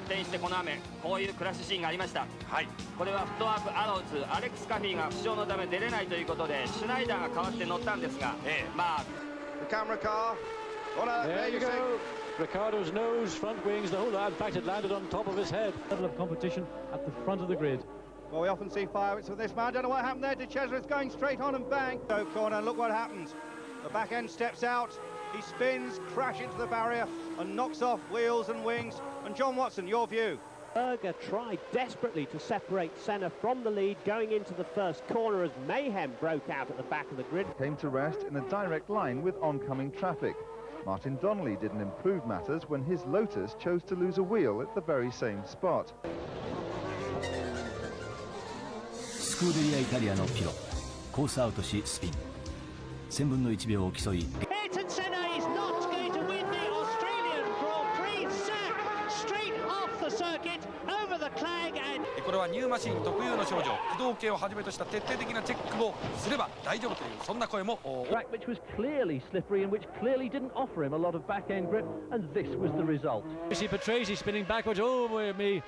転してこの雨、こういうクラッシュシーンがありました。はい。これはフットワークアローズ、アレックス・カフィーが負傷のため出れないということで、シュナイダーが代わって乗ったんですが、まあ。The camera car. There you go. Ricciardo's nose, front wings, the whole lot. In fact, it landed on top of his head. Level of competition at the front of the grid. Well, we often see fireworks with this man. I don't know what happened there. De Cesare is going straight on and bang. Go corner, look what happens. The back end steps out. He spins, crash into the barrier and knocks off wheels and wings. And John Watson, your view. Berger tried desperately to separate Senna from the lead going into the first corner as mayhem broke out at the back of the grid. Came to rest in a direct line with oncoming traffic. Martin Donnelly didn't improve matters when his Lotus chose to lose a wheel at the very same spot. スクーデリアイタリアのピロ、コースアウトしスピン。1000分の1秒を競い。Ayrton Senna is not going to win the Australian Grand Prix. Sack straight off the circuit over the clag and. これはニューマシン特有の症状、起動系をはじめとした徹底的なチェックをすれば大丈夫というそんな声も。Track which was clearly slippery and which clearly didn't offer him a lot of back-end grip, and this was the result. You see Patrese spinning backwards. Oh, me.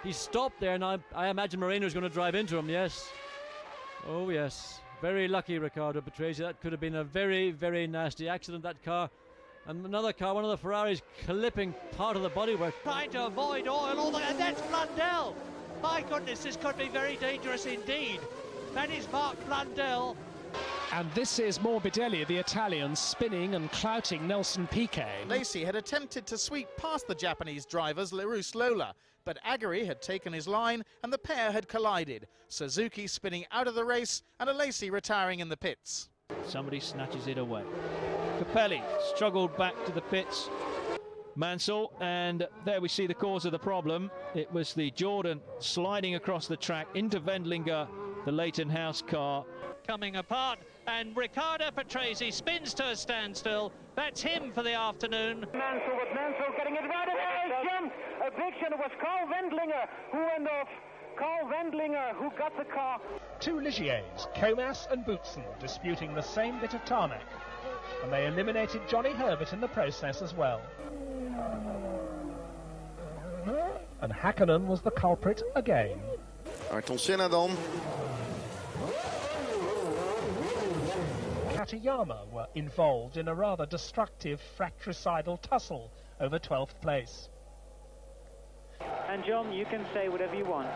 He stopped there, and I imagine Moreno's going to drive into him, yes. Oh, yes. Very lucky, Riccardo Patrese. That could have been a very, very nasty accident, that car. And another car, one of the Ferraris, clipping part of the bodywork. Trying to avoid oil, and that's Blundell. My goodness, this could be very dangerous indeed. That is Mark Blundell. And this is Morbidelli, the Italian, spinning and clouting Nelson Piquet. Lacey had attempted to sweep past the Japanese drivers Lerus Lola, but Aguri had taken his line and the pair had collided. Suzuki spinning out of the race and Lacey retiring in the pits. Somebody snatches it away. Capelli struggled back to the pits. Mansell, and there we see the cause of the problem. It was the Jordan sliding across the track into Wendlinger, the Leighton House car. Coming apart, and Riccardo Patrese spins to a standstill. That's him for the afternoon. Mansell getting it right away. Jump! Eviction. It was Carl Wendlinger who went off. Carl Wendlinger who got the car. Two Ligiers, Comas and Boutsen, disputing the same bit of tarmac. And they eliminated Johnny Herbert in the process as well. And Hakkinen was the culprit again. Ayrton Senna dan. Katayama were involved in a rather destructive fratricidal tussle over 12th place. And John, you can say whatever you want.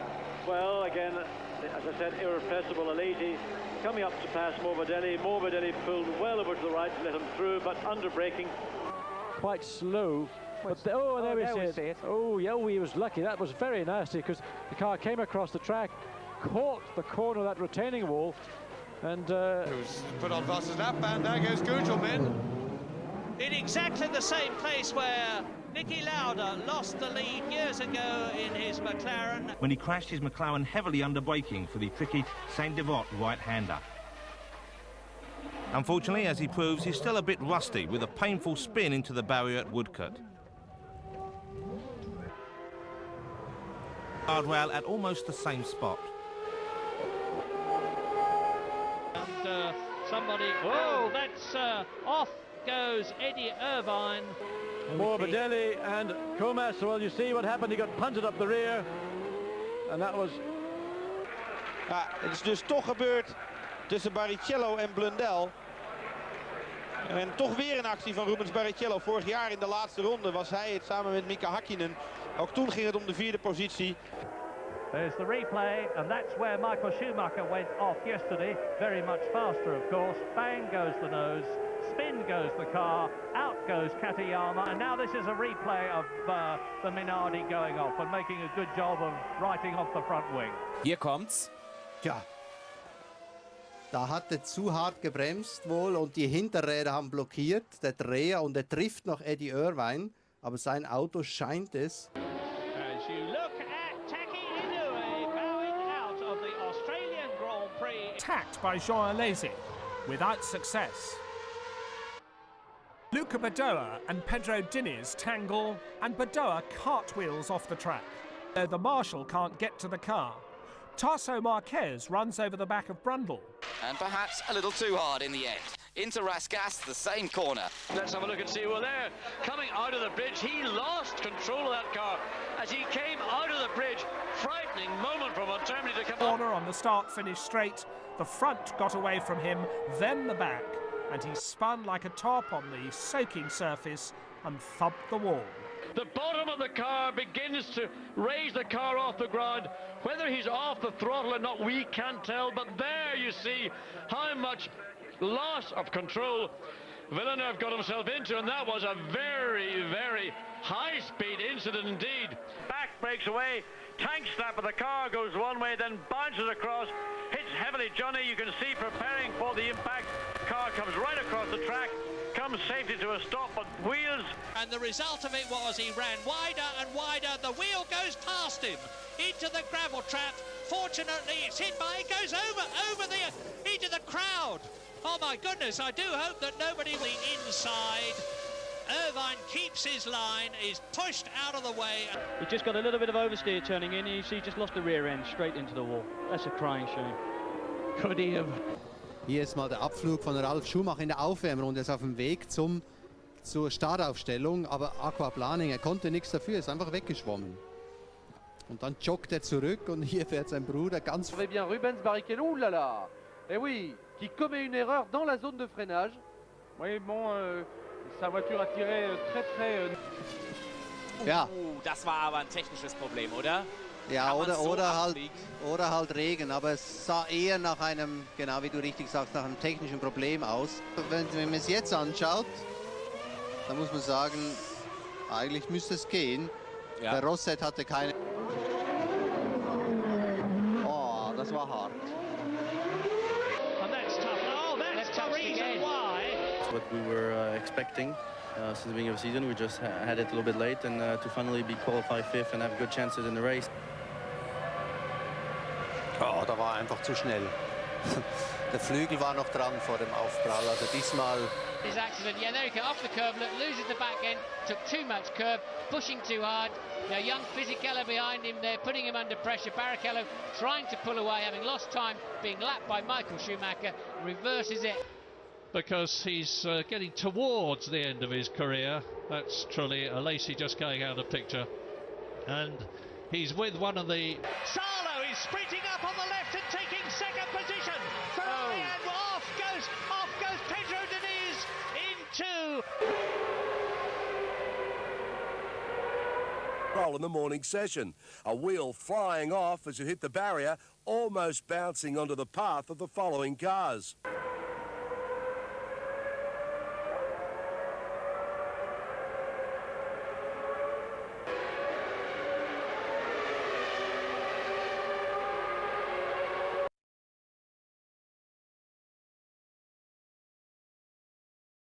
Well, again, as I said, irrepressible Alesi coming up to pass Morbidelli. Morbidelli pulled well over to the right to let him through, but under braking. Quite slow. But there we see it. Oh, yeah, he was lucky. That was very nasty because the car came across the track, caught the corner of that retaining wall, and Who's put on Voss's lap band? There goes Gugelmin. In exactly the same place where Niki Lauda lost the lead years ago in his McLaren. When he crashed his McLaren heavily under braking for the tricky Saint-Devote right-hander. Unfortunately, as he proves, he's still a bit rusty with a painful spin into the barrier at Woodcote. Guardrail at almost the same spot. And somebody, whoa, that's off goes Eddie Irvine. Morbidelli and Comas. Well, you see what happened. He got punted up the rear, and that was. Ja, het is dus toch gebeurd tussen Barrichello en Blundell. En toch weer een actie van Rubens Barrichello. Vorig jaar in de laatste ronde was hij het samen met Mika Hakkinen. Ook toen ging het om de vierde positie. There's the replay, and that's where Michael Schumacher went off yesterday. Very much faster, of course. Bang goes the nose, spin goes the car, out goes Katayama, and now this is a replay of the Minardi going off and making a good job of writing off the front wing. Hier kommt's. Tja, da hat er zu hart gebremst wohl und die Hinterräder haben blockiert, der Dreher, und er trifft noch Eddie Irvine, aber sein Auto scheint es. As you look at Taki Inoue bowing out of the Australian Grand Prix. Attacked by Jean Alesi, without success. Luca Badoa and Pedro Diniz tangle, and Badoa cartwheels off the track. Though the marshal can't get to the car, Tasso Marquez runs over the back of Brundle. And perhaps a little too hard in the end. into Rascasse, the same corner. Let's have a look and see. Well, there, coming out of the bridge, he lost control of that car as he came out of the bridge. Frightening moment for Montgomery to come corner on the start-finish straight. The front got away from him, then the back, and he spun like a top on the soaking surface and thumped the wall. The bottom of the car begins to raise the car off the ground. Whether he's off the throttle or not, we can't tell, but there you see how much loss of control Villeneuve got himself into, and that was a very, very high-speed incident indeed. Back breaks away, tank snap of the car goes one way, then bounces across, hits heavily Johnny, you can see preparing for the impact. Car comes right across the track, comes safely to a stop on wheels. And the result of it was he ran wider and wider. The wheel goes past him into the gravel trap. Fortunately, it's hit by, it goes into the crowd. Oh my goodness, I do hope that nobody on the inside. Irvine keeps his line, is pushed out of the way. He just got a little bit of oversteer turning in, and you see he just lost the rear end straight into the wall. That's a crying shame. Could he have? Hier ist mal der Abflug von Ralf Schumacher in der Aufwärmrunde. Er ist auf dem Weg zur Startaufstellung, aber Aquaplaning, er konnte nichts dafür, ist einfach weggeschwommen. Und dann joggt er zurück und hier fährt sein Bruder ganz... Très bien, Rubens Barrichello, oulala. Eh oui, qui commet une erreur dans la zone de freinage. Oui, bon, sa voiture a tiré très... Ja. Das war aber ein technisches Problem, oder? Ja, oder halt Regen, aber es sah eher nach einem, genau wie du richtig sagst, nach einem technischen Problem aus. Wenn man es jetzt anschaut, dann muss man sagen, eigentlich müsste es gehen. Ja. Der Rosset hatte keine... Oh, das war hart. And that's tough. Oh, that's the reason why. What we were expecting since the beginning of the season. We just had it a little bit late, and to finally be qualified fifth and have good chances in the race. Oh, da war einfach zu schnell. Der Flügel war noch dran vor dem Aufprall, also diesmal... His accident, yeah, there he goes, off the curve, loses the back end, took too much curve, pushing too hard. Now young Fisichella behind him there, putting him under pressure. Barrichello trying to pull away, having lost time, being lapped by Michael Schumacher, reverses it. Because he's getting towards the end of his career. That's truly a Lacey just going out of picture. And he's with one of the... Salo is sprinting up on the left and taking second position. Ferrari and off goes Pedro Diniz into... In the morning session, a wheel flying off as it hit the barrier, almost bouncing onto the path of the following cars.